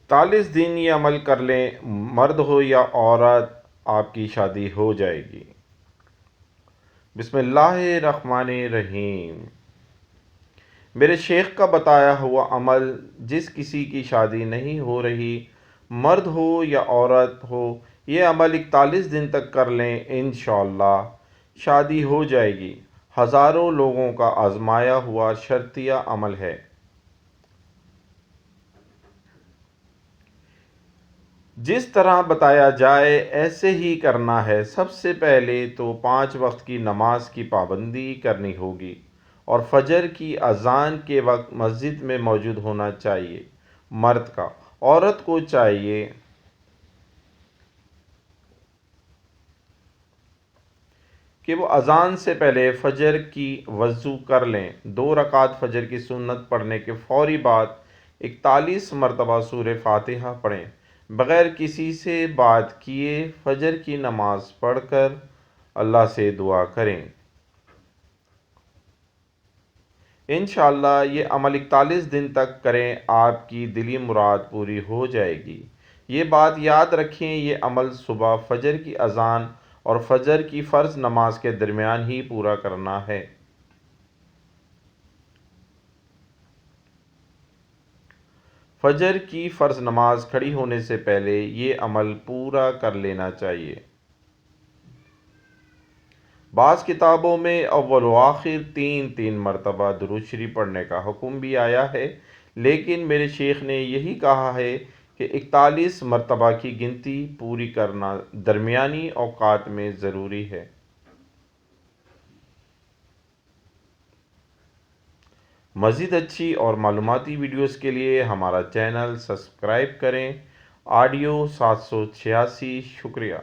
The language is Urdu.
41 دن یہ عمل کر لیں، مرد ہو یا عورت، آپ کی شادی ہو جائے گی۔ بسم اللہ الرحمن الرحیم۔ میرے شیخ کا بتایا ہوا عمل، جس کسی کی شادی نہیں ہو رہی، مرد ہو یا عورت ہو، یہ عمل 41 دن تک کر لیں، انشاءاللہ شادی ہو جائے گی۔ ہزاروں لوگوں کا آزمایا ہوا شرطیہ عمل ہے۔ جس طرح بتایا جائے ایسے ہی کرنا ہے۔ سب سے پہلے تو 5 وقت کی نماز کی پابندی کرنی ہوگی اور فجر کی اذان کے وقت مسجد میں موجود ہونا چاہیے مرد کا۔ عورت کو چاہیے کہ وہ اذان سے پہلے فجر کی وضو کر لیں۔ 2 رکعت فجر کی سنت پڑھنے کے فوری بعد 41 مرتبہ سورہ فاتحہ پڑھیں۔ بغیر کسی سے بات کیے فجر کی نماز پڑھ کر اللہ سے دعا کریں۔ انشاءاللہ یہ عمل 41 دن تک کریں، آپ کی دلی مراد پوری ہو جائے گی۔ یہ بات یاد رکھیں، یہ عمل صبح فجر کی اذان اور فجر کی فرض نماز کے درمیان ہی پورا کرنا ہے۔ فجر کی فرض نماز کھڑی ہونے سے پہلے یہ عمل پورا کر لینا چاہیے۔ بعض کتابوں میں اول و آخر 3 مرتبہ درود شریف پڑھنے کا حکم بھی آیا ہے، لیکن میرے شیخ نے یہی کہا ہے کہ 41 مرتبہ کی گنتی پوری کرنا درمیانی اوقات میں ضروری ہے۔ مزید اچھی اور معلوماتی ویڈیوز کے لیے ہمارا چینل سبسکرائب کریں۔ آڈیو 786، شکریہ۔